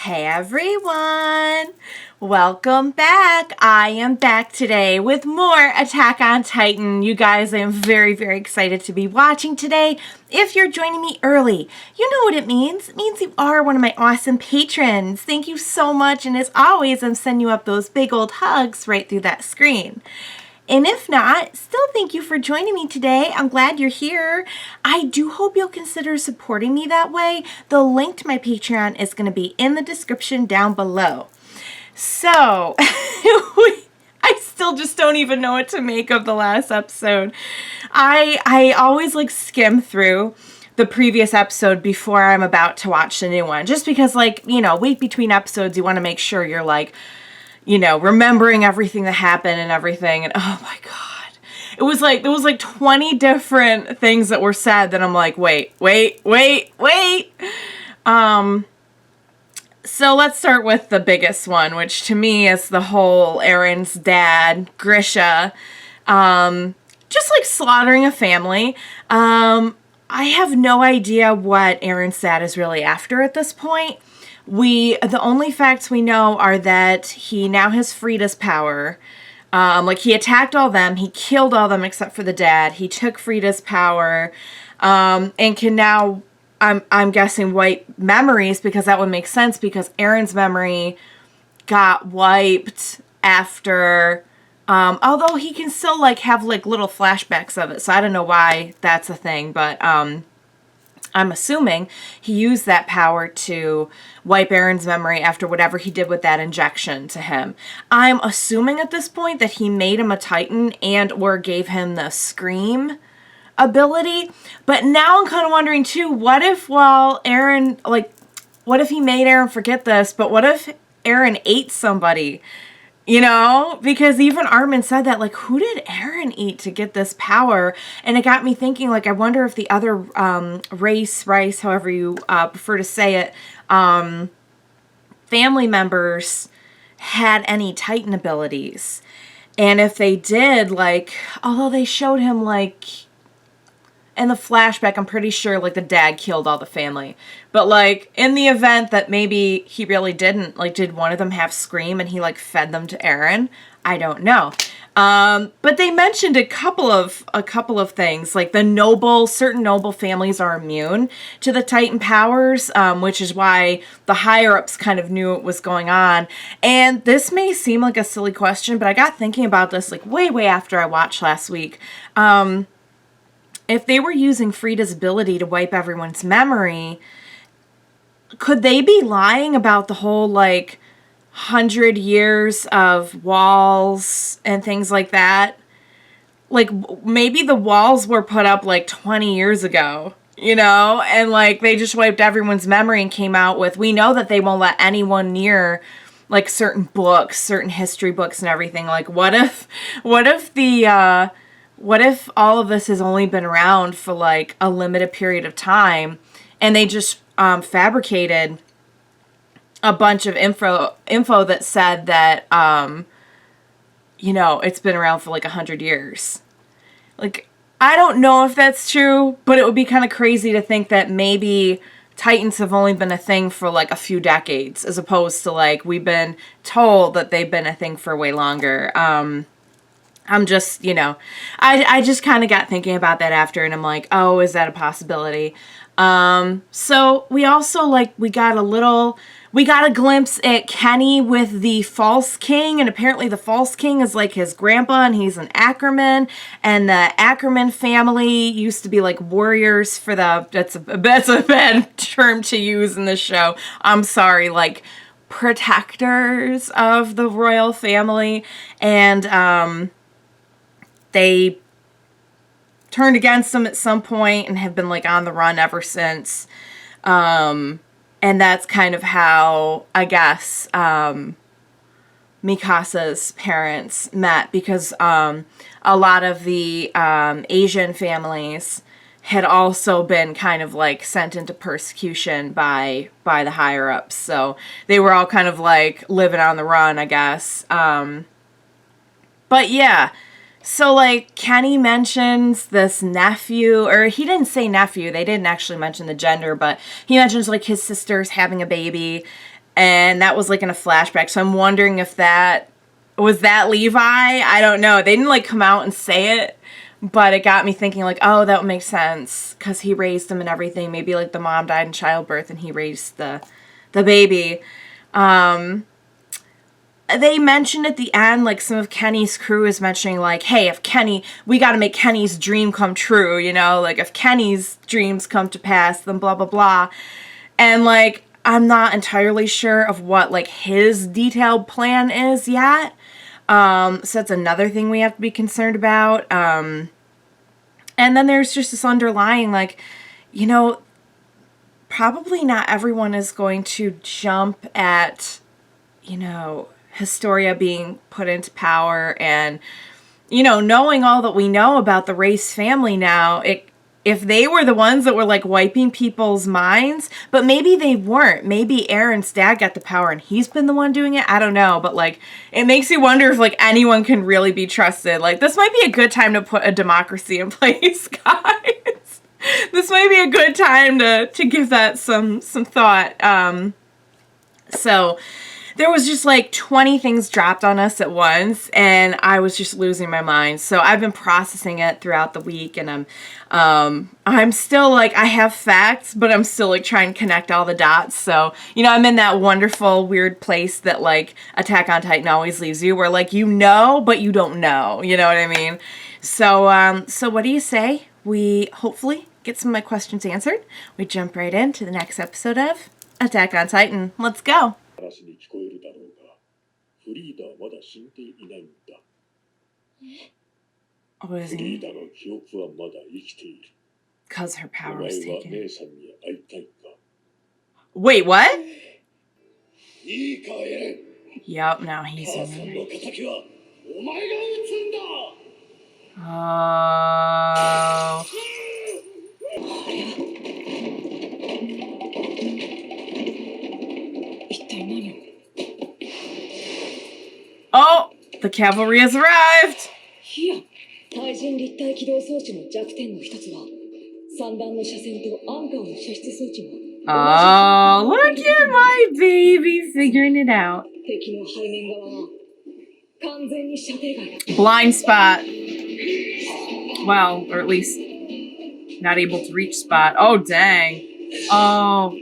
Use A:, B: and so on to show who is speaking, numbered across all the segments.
A: Hey everyone! Welcome back! I am back today with more Attack on Titan. You guys, I am very, very excited to be watching today. If you're joining me early, you know what it means. It means you are one of my awesome patrons. Thank you so much, and as always, I'm sending you up those big old hugs right through that screen. And if not, still thank you for joining me today. I'm glad you're here. I do hope you'll consider supporting me that way. The link to my Patreon is going to be in the description down below. So, I still just don't even know what to make of the last episode. I always skim through the previous episode before I'm about to watch the new one. Just because week between episodes, you want to make sure you're remembering everything that happened and everything. And oh my God, there was 20 different things that were said that I'm like, wait. So let's start with the biggest one, which to me is the whole Eren's dad, Grisha, just slaughtering a family. I have no idea what Eren's dad is really after at this point. The only facts we know are that he now has Frida's power. He attacked all them, he killed all them except for the dad. He took Frida's power, and can now, I'm guessing, wipe memories, because that would make sense, because Eren's memory got wiped after, although he can still have little flashbacks of it, so I don't know why that's a thing, but I'm assuming he used that power to wipe Eren's memory after whatever he did with that injection to him. I'm assuming at this point that he made him a Titan and or gave him the scream ability. But now I'm kind of wondering too, what if what if he made Eren forget this, but what if Eren ate somebody? Because even Armin said that, who did Eren eat to get this power? And it got me thinking, I wonder if the other Reiss, however you prefer to say it, family members had any Titan abilities. And if they did, although they showed him, in the flashback, I'm pretty sure, the dad killed all the family. But, in the event that maybe he really didn't, did one of them have Scream and he, fed them to Eren? I don't know. But they mentioned a couple of things, certain noble families are immune to the Titan powers, which is why the higher-ups kind of knew what was going on. And this may seem like a silly question, but I got thinking about this, way after I watched last week. If they were using Frida's ability to wipe everyone's memory, could they be lying about the whole, 100 years of walls and things like that? Maybe the walls were put up, 20 years ago, And, they just wiped everyone's memory and came out with, we know that they won't let anyone near, certain books, certain history books and everything. What if all of this has only been around for a limited period of time and they just fabricated a bunch of info that said that, it's been around for 100 years. I don't know if that's true, but it would be kind of crazy to think that maybe Titans have only been a thing for a few decades, as opposed to we've been told that they've been a thing for way longer. I'm just, I just kind of got thinking about that after, and I'm like, oh, is that a possibility? So we also, we got a glimpse at Kenny with the False King, and apparently the False King is his grandpa, and he's an Ackerman, and the Ackerman family used to be warriors for that's a bad term to use in this show. I'm sorry, protectors of the royal family, and, they turned against him at some point and have been on the run ever since. And that's kind of how, I guess, Mikasa's parents met, because a lot of the Asian families had also been kind of sent into persecution by the higher ups. So they were all kind of living on the run, I guess. But yeah. So, Kenny mentions this nephew, or he didn't say nephew, they didn't actually mention the gender, but he mentions, his sister's having a baby, And that was like in a flashback. So I'm wondering if that was that Levi. I don't know. They didn't like come out and say it, but it got me thinking like, oh, that would make sense because he raised them and everything. Maybe like the mom died in childbirth and he raised the baby. They mentioned at the end, like some of Kenny's crew is mentioning like, hey, if Kenny, we got to make Kenny's dream come true, you know, like if Kenny's dreams come to pass, then blah, blah, blah. And like, I'm not entirely sure of what like his detailed plan is yet. So that's another thing we have to be concerned about. And then there's just this underlying like, you know, probably not everyone is going to jump at, you know, Historia being put into power and, you know, knowing all that we know about the Reiss family now, if they were the ones that were like wiping people's minds, but maybe they weren't. Maybe Eren's dad got the power and he's been the one doing it. I don't know. But like, it makes you wonder if like anyone can really be trusted. Like this might be a good time to put a democracy in place, guys. This might be a good time to give that some thought. So there was just like 20 things dropped on us at once and I was just losing my mind. So I've been processing it throughout the week and I'm still like, I have facts, but I'm still like trying to connect all the dots. So, you know, I'm in that wonderful, weird place that like Attack on Titan always leaves you where like, you know, but you don't know, you know what I mean? So, so what do you say? We hopefully get some of my questions answered. We jump right into the next episode of Attack on Titan. Let's go.
B: 話に聞こえるだろうが、フリーダはまだ死んでいないんだ。フリーダの記憶はまだ生きている。
A: Because her power was
B: お前は
A: taken.
B: 姉さんに会いたいか。
A: Wait, what?
B: いいか、エレン。
A: Yep, now he's
B: 母さん
A: in
B: の仇はお前が撃つんだ。
A: Oh. Oh, the cavalry has arrived.
C: いや、対人立体起動装置の弱点の一つは、三段の車線とアンカーの射出装置が。
A: Oh, look at my baby figuring it out.
C: 敵の背面側は完全に射程外だ。
A: Blind spot. Well, or at least not able to reach spot. Oh, dang. Oh.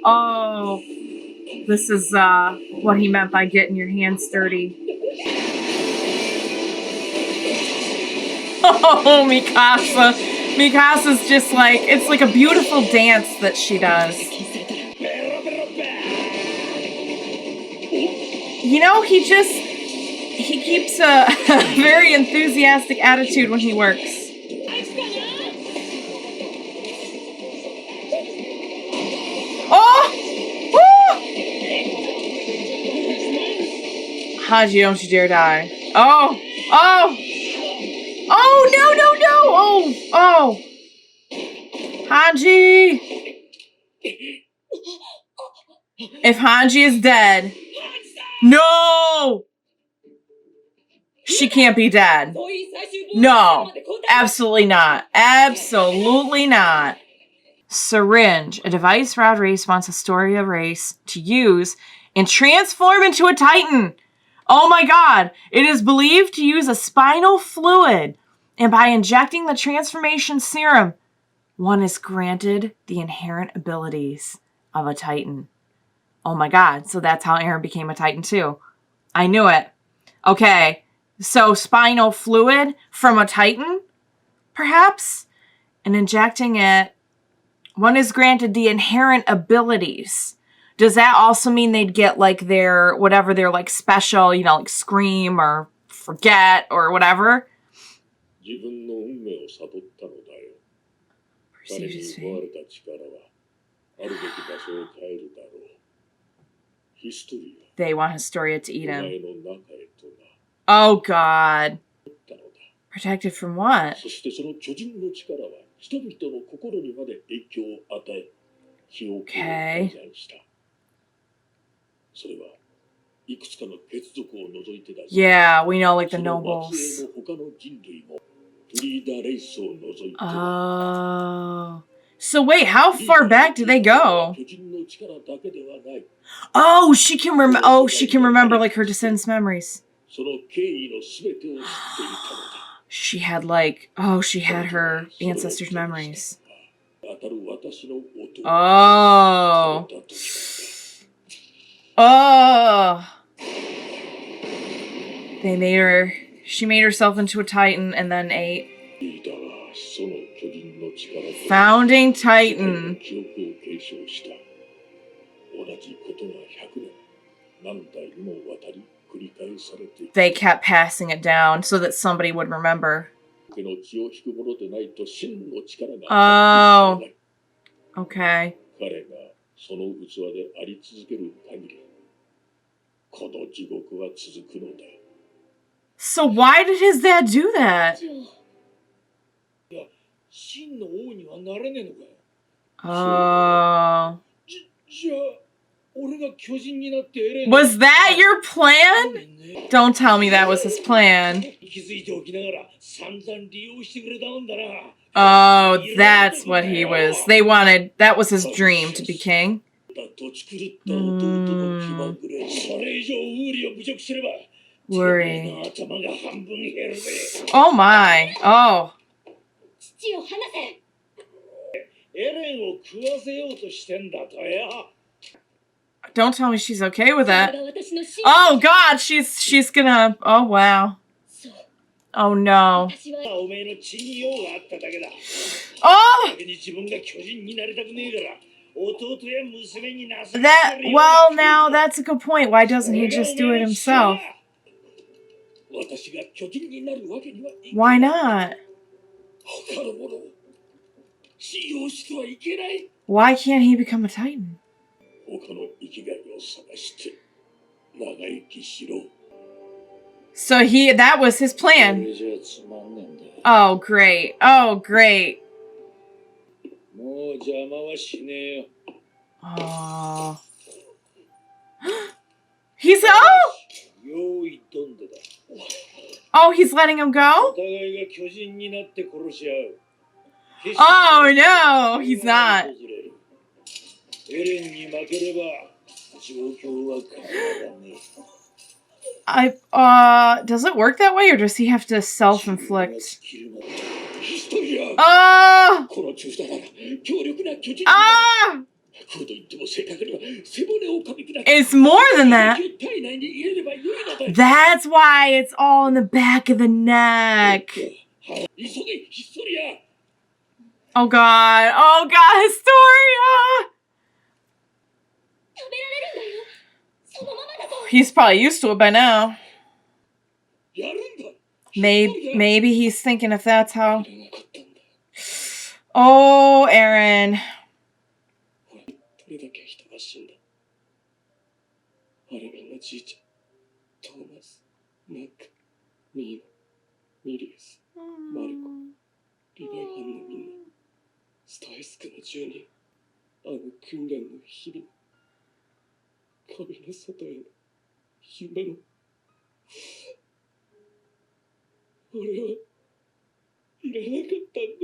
A: This is what he meant by getting your hands dirty. Oh, Mikasa. Mikasa's just like, it's like a beautiful dance that she does. You know, he keeps a very enthusiastic attitude when he works. Oh! Woo! Hange, don't you dare die. Oh! Oh! Hange! If Hange is dead... No! She can't be dead. No. Absolutely not. Absolutely not. Syringe. A device Rod Reiss wants Historia Reiss to use and transform into a Titan. Oh my god. It is believed to use a spinal fluid. And by injecting the transformation serum, one is granted the inherent abilities of a Titan. Oh my god. So that's how Eren became a Titan too. I knew it. Okay. So spinal fluid from a Titan, perhaps? And injecting it, one is granted the inherent abilities. Does that also mean they'd get like their, whatever their like special, you know, like scream or forget or whatever? Perceive his fate. They want Historia to eat him. Oh god. Protected from what? Okay. Yeah, we know like the nobles. Oh. So wait, how far back do they go?
B: 巨人の力だけではない。
A: Oh, she can remember like her descendants' memories.
B: その経緯のすべてを知っていたのだ。
A: She had her ancestors' memories.
B: 当たる私の弟
A: Oh.
B: だと聞い
A: Oh. She made herself into a Titan and then ate.
B: た。リーダーはその巨人の力と
A: Founding Titan.
B: 記憶を継承した。同じことが100年、何代にもわたり繰り返されている。
A: They kept passing it down so that somebody would remember.
B: 家の血を引くものでないと真の力が
A: Oh. Okay.
B: 彼がその器であり続ける限り、この地獄は続くのだ。
A: So why did his dad do that?
B: いや、真の王にはなれねえのかよ。
A: Oh.
B: じゃあ、俺が巨人になってエレン
A: Was that your plan? Don't tell me that was his plan.
B: 気づいておきながら散々利用してくれたもんだな。
A: Oh, that's what he was. That was his dream to be king.
B: 土地狂った弟の気まぐれ。それ以上ウーリを侮辱すれば、
A: Worry.
B: てめえの頭が半分減るぜ。
A: Oh my. Oh.
C: 父を離せ。
B: エレンを食わせようとしてんだとよ。
A: Don't tell me she's okay with
C: それ
A: that.
C: が私の真
A: Oh God, she's gonna. Oh wow.
C: そう
A: Oh no.
C: 私は
B: おめえの血に用があっただけだ。
A: Oh,
B: だけに自分が巨人になりたくねえから、弟や娘になす
A: that. Well, now that's a good point. Why doesn't he just do it himself?
B: 私が巨人になるわけにはいか
A: Why
B: ない。
A: not?
B: 他の者を信用してはいけない。
A: Why can't he become a Titan?
B: 他の生きがいを探して長生きしろ。
A: So that was his
B: そ
A: plan.
B: れじゃつまんねえんだ。
A: Oh great. Oh great.
B: もう邪魔はしねえよ。
A: Oh. He's
B: 用意どんでだ。
A: oh he's letting him
B: お
A: go?
B: 互いが巨人になって殺し合う。
A: Oh no, he's not.
B: エレンに負ければ状況は変わらねえ。
A: Does it work that way or does he have to self-inflict?
B: ヒストリア。
A: Oh!
B: この中だから強力な巨人。
A: Ah!
B: こうと言っても正確には背骨を噛み砕く。
A: It's more than that.
B: 体内に入れれば良いのだ。
A: That's why it's all in the back of the neck.
B: 急げヒストリア。
A: Oh god. Oh god, Historia!
C: 食べられるんだよ。そのままだぞ。
A: He's probably used to it by now.
B: やるんだ。
A: Maybe he's thinking if that's how.
B: なかったんだ。
A: Oh, Eren.
B: どれだけ人が死んだ。あれみんなじいちゃん、トーマス、マック、ミーナ、ミリウス、マルコ、リヴァイハンのみんな、スタイスクの住人、あの訓練の日々、壁の外への夢の。俺はいらなかったんだ。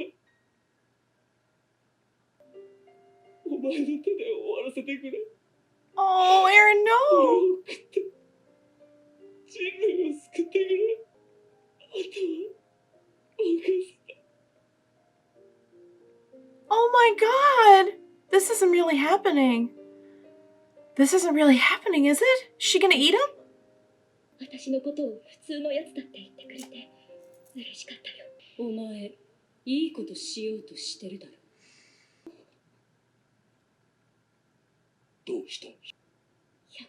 B: お前の手で終わらせてくれ。
A: Oh, Eren, no.
B: 俺を食って人類を救ってくれ。あとは任せた。
A: Oh my god. This isn't really happening. This isn't really happening, is it? Is she gonna eat him?
C: 私のことを普通のやつだって言ってくれて嬉しかったよ。お前いいことしようとしてるだろ。
B: どうした？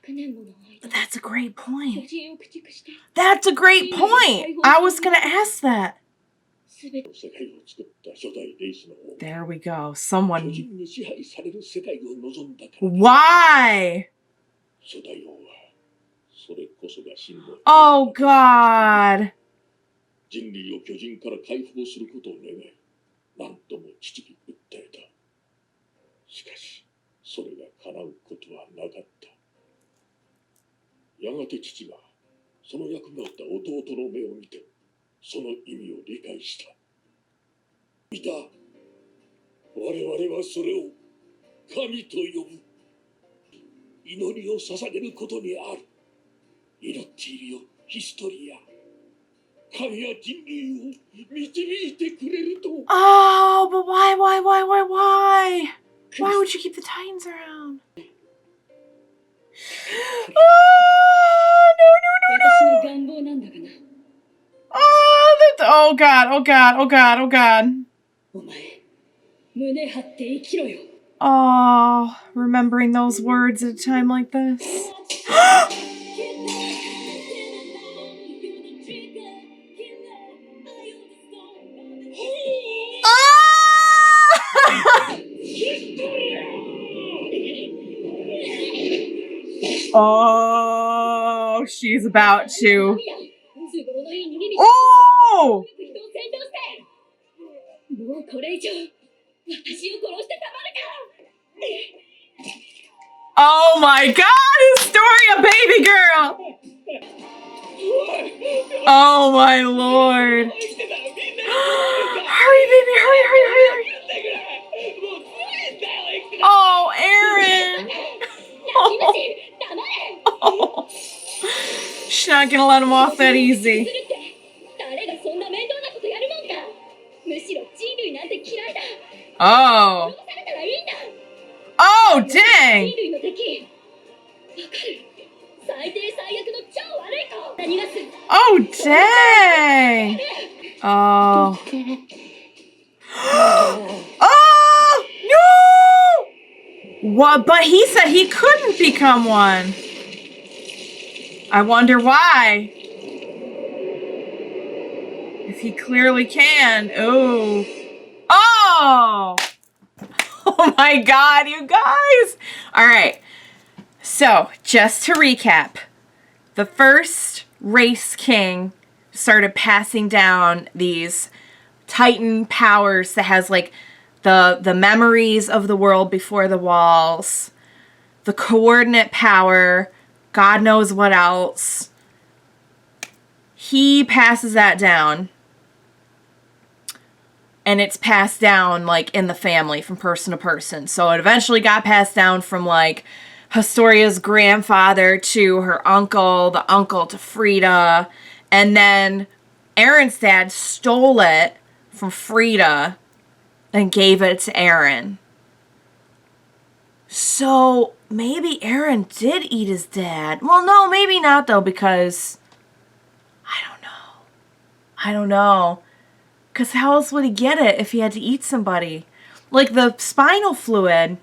C: 100年もの間
A: That's a great
C: 巨
A: point.
C: 人を駆逐して
A: That's a great point. I was gonna ask that.
C: すべて
B: 世界を作った初代レイスの王。
A: There we go.
B: 巨
A: Someone.
B: 人に支配される世界を望んだから。
A: Why?
B: 初代王はそれこそが真の。
A: Oh god.
B: 人類を巨人から解放することを願い、何度も父に訴えた。しかし、それが叶うことはなかった。やがて父がその役目を負った弟の目を見て、その意味を理解した。見た。我々はそれを神と呼ぶ。祈りを捧げることにある。祈っているよ、ヒストリア。神は人類を導いてくれると。
A: Oh, but why? Why would you keep the Titans around? No.
C: 私の願望なんだがな。
A: Oh God.
C: お前、胸張って生きろよ。
A: Oh, remembering those words at a time like this. Oh, she's about to. Oh!
C: もうこれ以上、私を殺してたまるか。
A: Oh my God, Historia, baby girl! Oh my Lord. Hurry, baby, hurry. Oh, Eren. Oh. She's not gonna let him off that easy. Oh. Oh, dang. Oh, dang. Oh. Oh, no. What? But he said he couldn't become one. I wonder why. If he clearly can. Ooh. Oh. Oh my God, you guys. All right. So, just to recap, the first Reiss king started passing down these Titan powers that has like the memories of the world before the walls, the coordinate power, God knows what else. He passes that down. And it's passed down, like, in the family from person to person. So it eventually got passed down from, like, Historia's grandfather to her uncle, the uncle to Frida. And then Eren's dad stole it from Frida and gave it to Eren. So maybe Eren did eat his dad. Well, no, maybe not, though, because I don't know. Because how else would he get it if he had to eat somebody? Like, the spinal fluid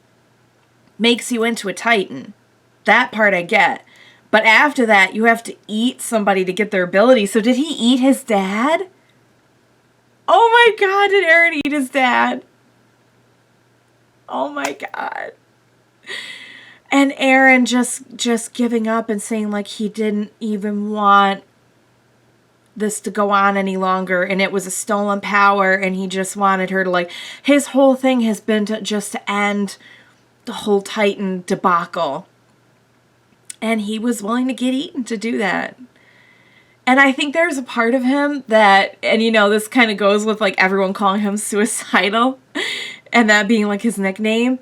A: makes you into a Titan. That part I get. But after that, you have to eat somebody to get their ability. So did he eat his dad? Oh my God, did Eren eat his dad? Oh my God. And Eren just giving up and saying, like, he didn't even want this to go on any longer, and it was a stolen power, and he just wanted her to, like, his whole thing has been to end the whole Titan debacle, and he was willing to get eaten to do that. And I think there's a part of him that, and you know, this kind of goes with, like, everyone calling him suicidal and that being, like, his nickname.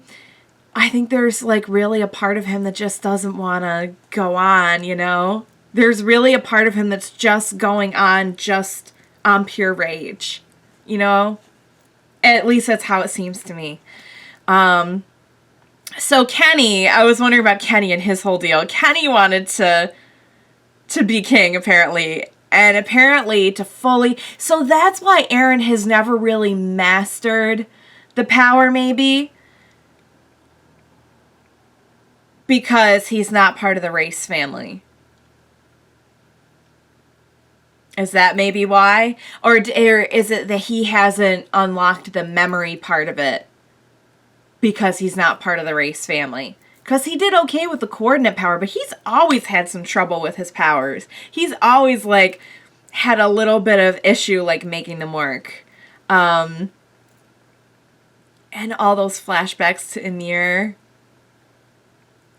A: I think there's, like, really a part of him that just doesn't want to go on, you know? There's really a part of him that's just going on just on pure rage, you know? At least that's how it seems to me. So Kenny, I was wondering about Kenny and his whole deal. Kenny wanted to be king, apparently. And apparently to fully... So that's why Eren has never really mastered the power, maybe. Because he's not part of the Reiss family. Is that maybe why? Or is it that he hasn't unlocked the memory part of it because he's not part of the Reiss family? Because he did okay with the coordinate power, but he's always had some trouble with his powers. He's always, like, had a little bit of issue, like, making them work. And all those flashbacks to Ymir.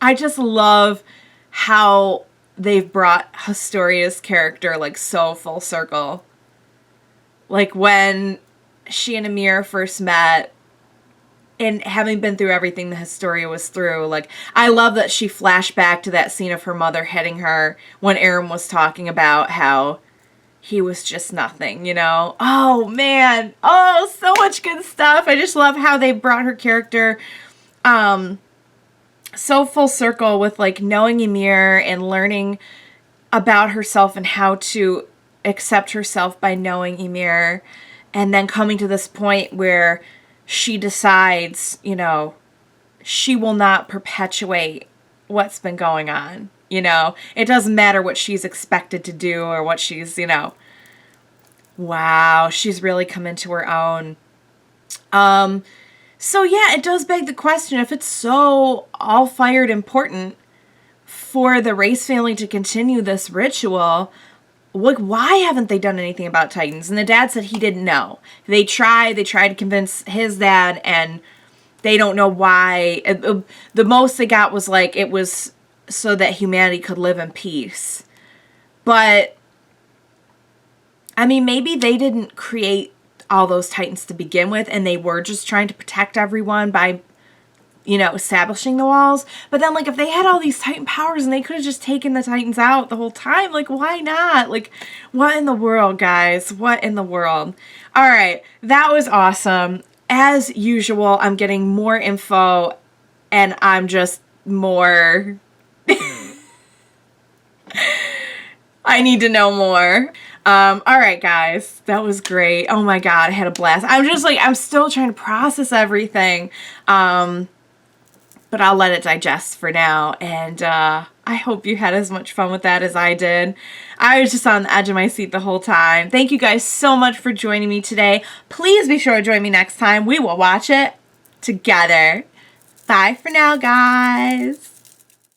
A: I just love how they've brought Historia's character, like, so full circle. Like, when she and Ymir first met, and having been through everything that Historia was through, like, I love that she flashed back to that scene of her mother hitting her when Eren was talking about how he was just nothing, you know? Oh, man. Oh, so much good stuff. I just love how they brought her character so full circle with, like, knowing Ymir and learning about herself and how to accept herself by knowing Ymir, and then coming to this point where she decides, you know, she will not perpetuate what's been going on, you know? It doesn't matter what she's expected to do or what she's, you know... Wow, she's really come into her own. So yeah, it does beg the question, if it's so all-fired important for the Reiss family to continue this ritual, like, why haven't they done anything about Titans? And the dad said he didn't know. They tried to convince his dad, and they don't know why. The most they got was, like, it was so that humanity could live in peace. But, I mean, maybe they didn't create all those Titans to begin with, and they were just trying to protect everyone by, you know, establishing the walls. But then, like, if they had all these Titan powers and they could have just taken the Titans out the whole time, like, why not? Like, what in the world, guys? What in the world? All right, that was awesome. As usual, I'm getting more info, and I'm just more... I need to know more. All right, guys, that was great. Oh my God, I had a blast. I'm just like, I'm still trying to process everything. But I'll let it digest for now, and I hope you had as much fun with that as I did. I was just on the edge of my seat the whole time. Thank you guys so much for joining me today. Please be sure to join me next time. We will watch it together. Bye for now, guys.